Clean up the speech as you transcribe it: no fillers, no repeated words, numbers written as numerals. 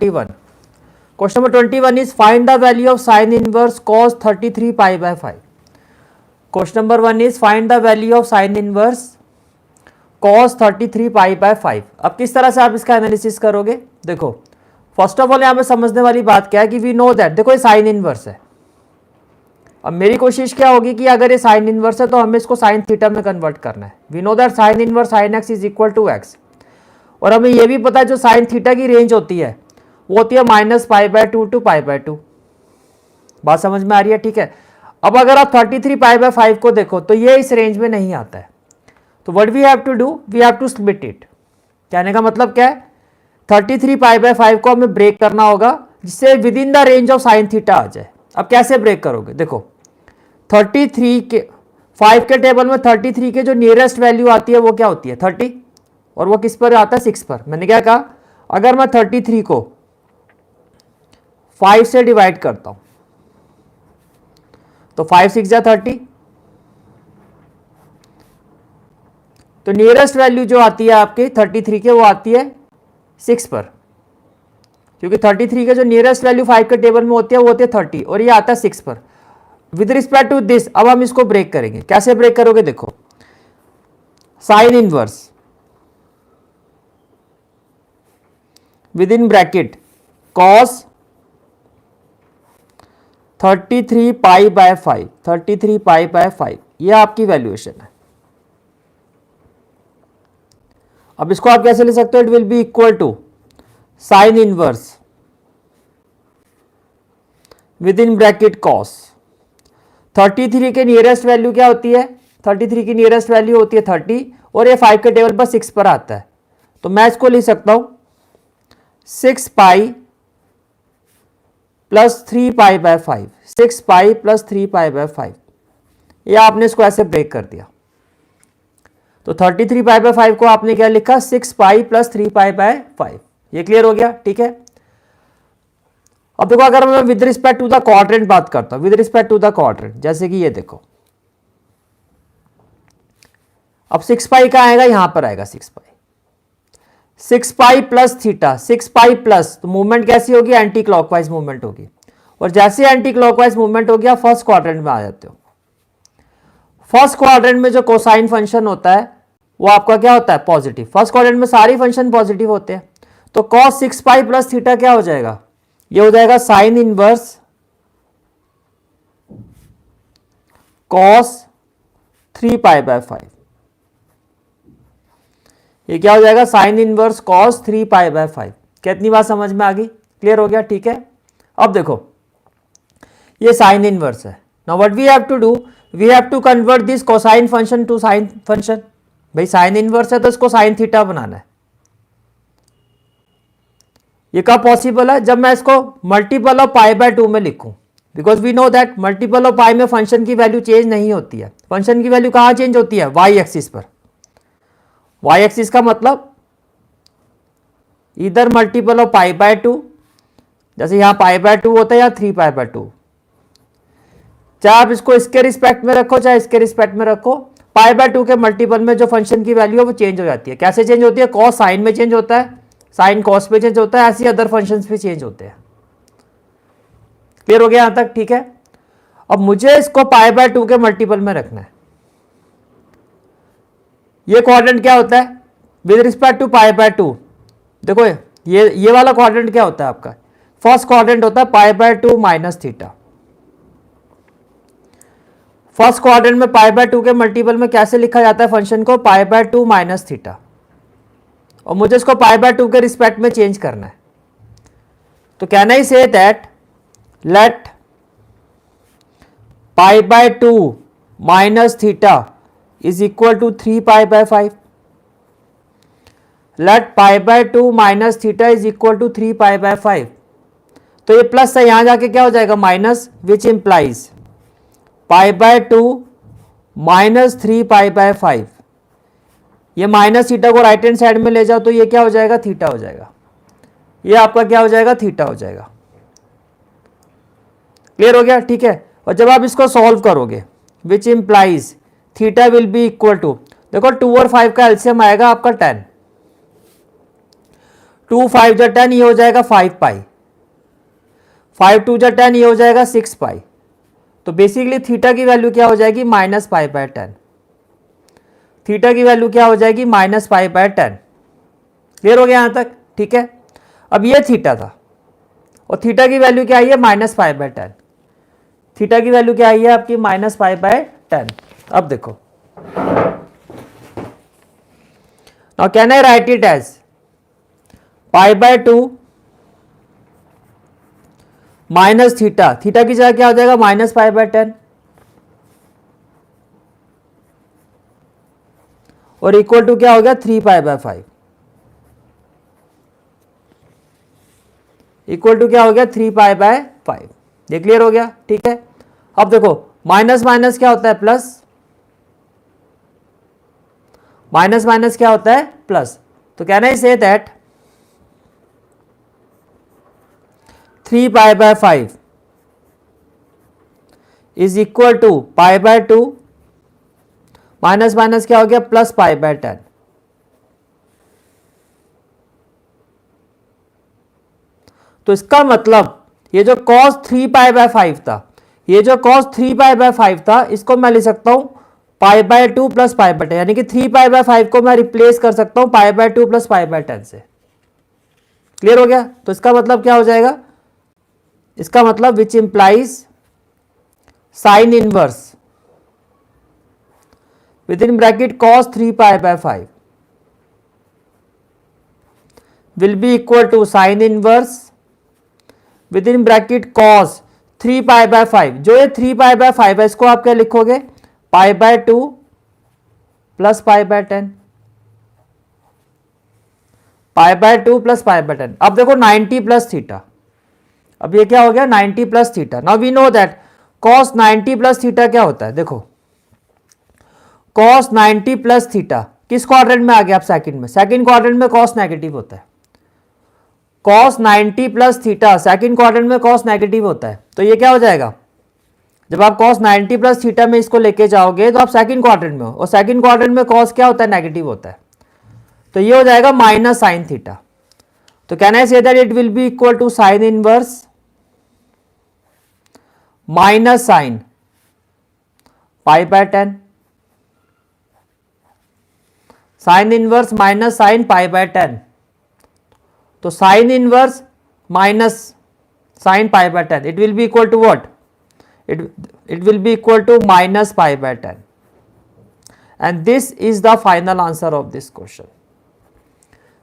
21. Question number 21 is find the value of sin inverse cos 33 pi by 5. Question number 1 is find the value of sin inverse cos 33 pi by 5. अब किस तरह से आप इसका analysis करोगे? देखो first of all यहाँ पे समझने वाली बात क्या है कि वी नो दैट, देखो ये साइन इनवर्स है। अब मेरी कोशिश क्या होगी कि अगर ये साइन इनवर्स है तो हमें इसको साइन थीटा में कन्वर्ट करना है। We know that sine inverse sine x is equal to x, और हमें ये भी पता है जो साइन थीटा की रेंज होती है वो होती है -π/2 टू π/2। बात समझ में आ रही है? ठीक है। अब अगर आप 33 π/5 को देखो तो ये इस रेंज में नहीं आता है, तो what we have to do, we have to split it. कहने का मतलब क्या है, 33 π/5 को हमें ब्रेक करना होगा जिससे within the range of sine theta आ जाए। अब कैसे ब्रेक करोगे? देखो 33 के 5 के टेबल में 33 के जो नियरेस्ट वैल्यू आती है वो क्या होती है 30, और वो किस पर आता है 6 पर। मैंने क्या कहा, अगर मैं 33 को 5 से डिवाइड करता हूं तो 5 6 जा 30, तो नियरेस्ट वैल्यू जो आती है आपकी 33 के वो आती है 6 पर, क्योंकि 33 के जो नियरेस्ट वैल्यू 5 के टेबल में होती है वो होती है 30 और ये आता है 6 पर। विद रिस्पेक्ट टू दिस अब हम इसको ब्रेक करेंगे। कैसे ब्रेक करोगे? देखो sign inverse with in bracket cos 33 π/5, 33 π/5 ये आपकी वैल्यूएशन है। अब इसको आप कैसे ले सकते हो? It will be equal to sine inverse with in bracket cos 33 के नियरेस्ट वैल्यू क्या होती है? 33 की नियरेस्ट वैल्यू होती है 30 और ये 5 के टेबल पर 6 पर आता है, तो मैं इसको लिख सकता हूं 6π + 3π/5, 6π + 3π/5। ये आपने इसको ऐसे ब्रेक कर दिया, तो 33 π/5 को आपने क्या लिखा 6π + 3π/5। ये क्लियर हो गया? ठीक है। अब देखो अगर मैं with respect to the quadrant बात करता हूं, with respect to the quadrant, जैसे कि ये देखो अब 6π का आएगा, यहां पर आएगा 6π, 6π + थीटा, 6π प्लस, तो मूवमेंट कैसी होगी? एंटी क्लॉकवाइज मूवमेंट होगी, और जैसे एंटी क्लॉकवाइज मूवमेंट हो गया फर्स्ट क्वाड्रेंट में आ जाते हो। फर्स्ट क्वाड्रेंट में जो कोसाइन फंक्शन होता है वो आपका क्या होता है? पॉजिटिव। फर्स्ट क्वाड्रेंट में सारी फंक्शन पॉजिटिव होते हैं, तो cos 6π + थीटा क्या हो जाएगा? ये हो जाएगा साइन इनवर्स cos 3π/5। ये क्या हो जाएगा? Sine inverse cos 3π/5। कितनी बात समझ में आ गई? क्लियर हो गया? ठीक है। अब देखो ये साइन इनवर्स है। Now what we have to do, we have to convert this cosine function to sine function. भाई साइन इनवर्स है तो इसको साइन थीटा बनाना है। ये कब पॉसिबल है? जब मैं इसको मल्टीपल ऑफ π/2 में लिखूं, because we know that multiple of pi में फंक्शन की वैल्यू चेंज नहीं होती है। फंक्शन की वैल्यू कहां चेंज होती है? वाई एक्सिस पर। वाई एक्सिस का मतलब इधर मल्टीपल ऑफ π/2, जैसे यहां π/2 होता है या 3π/2, चाहे आप इसको इसके रिस्पेक्ट में रखो चाहे इसके रिस्पेक्ट में रखो, π/2 के मल्टीपल में जो फंक्शन की वैल्यू है वो चेंज हो जाती है। कैसे चेंज होती है? कॉस साइन में चेंज होता है, साइन कॉस में चेंज होता है, ऐसे अदर फंक्शंस भी चेंज होते हैं। क्लियर हो गया यहां तक? ठीक है। अब मुझे इसको π/2 के मल्टीपल में रखना है। ये क्वाड्रेंट क्या होता है विद रिस्पेक्ट टू π/2? देखो ये वाला क्वाड्रेंट क्या होता है आपका? फर्स्ट क्वाड्रेंट होता है π/2 - थीटा। फर्स्ट क्वाड्रेंट में π/2 के मल्टीपल में कैसे लिखा जाता है फंक्शन को? π/2 - थीटा, और मुझे इसको π/2 के रिस्पेक्ट में चेंज करना है। तो can I say that let π/2 - theta is equal to 3π/5। Let π/2 - theta is equal to 3π/5। तो ये प्लस है, यहां जाके क्या हो जाएगा? Minus, which implies π/2 - 3π/5। ये माइनस थीटा को राइट हैंड साइड में ले जाओ तो ये क्या हो जाएगा? थीटा हो जाएगा। ये आपका क्या हो जाएगा? थीटा हो जाएगा। क्लियर हो गया? ठीक है। और जब आप इसको सॉल्व करोगे which implies theta will be equal to, देखो 2 और 5 का एलसीएम आएगा आपका 10। 2 5 जा 10, ये हो जाएगा 5 पाई, 5 2 जा 10, ये हो जाएगा 6 पाई। तो बेसिकली थीटा की वैल्यू क्या हो जाएगी, माइनस पाई बाय 10। थीटा की वैल्यू क्या हो जाएगी, माइनस पाई बाय 10। क्लियर हो गया यहां तक? ठीक है। अब ये थीटा था और थीटा की वैल्यू क्या आई है, माइनस पाई बाय 10। थीटा की वैल्यू क्या आई है आपकी, माइनस पाई बाय 10। अब देखो, now can I write it as pi by 2 minus theta, theta की जगह क्या हो जाएगा, माइनस पाई बाय 10, और इक्वल टू क्या हो गया, 3 पाई बाय 5, इक्वल टू क्या हो गया, 3 पाई बाय 5। ये क्लियर हो गया? ठीक है। अब देखो, माइनस माइनस क्या होता है, प्लस, माइनस माइनस क्या होता है, प्लस। तो can I say that 3 pi by 5 is equal to pi by 2, minus minus क्या हो गया, प्लस पाई बाय 10। तो इसका मतलब ये जो cos 3 पाई बाय 5 था, ये जो cos 3 पाई बाय 5 था, इसको मैं लिख सकता हूं पाई बाय 2 प्लस पाई बाय 10, यानी कि 3 पाई बाय 5 को मैं रिप्लेस कर सकता हूं पाई बाय 2 प्लस पाई बाय 10 से। क्लियर हो गया? तो इसका मतलब क्या हो जाएगा, इसका मतलब which implies sine inverse with in bracket cos 3 pi by 5 will be equal to sine inverse with in bracket cos 3 pi by 5। जो ये 3 पाई बाय 5 है, इसको आप क्या लिखोगे, पाई by 2 plus pi by 10, pi by 2 plus pi by 10। अब देखो 90 plus theta, अब ये क्या हो गया, 90 plus theta. Now we know that cos 90 plus theta क्या होता है, देखो cos 90 प्लस थीटा किस क्वाड्रेंट में आ गया आप, सेकंड में, सेकंड क्वाड्रेंट में cos नेगेटिव होता है। cos 90 plus theta second quadrant में cos नेगेटिव होता है। तो ये क्या हो जाएगा, जब आप cos 90 प्लस थीटा में इसको लेके जाओगे तो आप सेकंड क्वाड्रेंट में हो, और सेकंड क्वाड्रेंट में cos क्या होता है, नेगेटिव होता है। तो ये हो जाएगा माइनस साइन थीटा। तो can I say that it will be equal to sine inverse minus sine pi by 10, sine inverse minus sine pi by 10। तो sine inverse minus sine pi by 10, it will be equal to what, it will be equal to minus pi by 10, and this is the final answer of this question.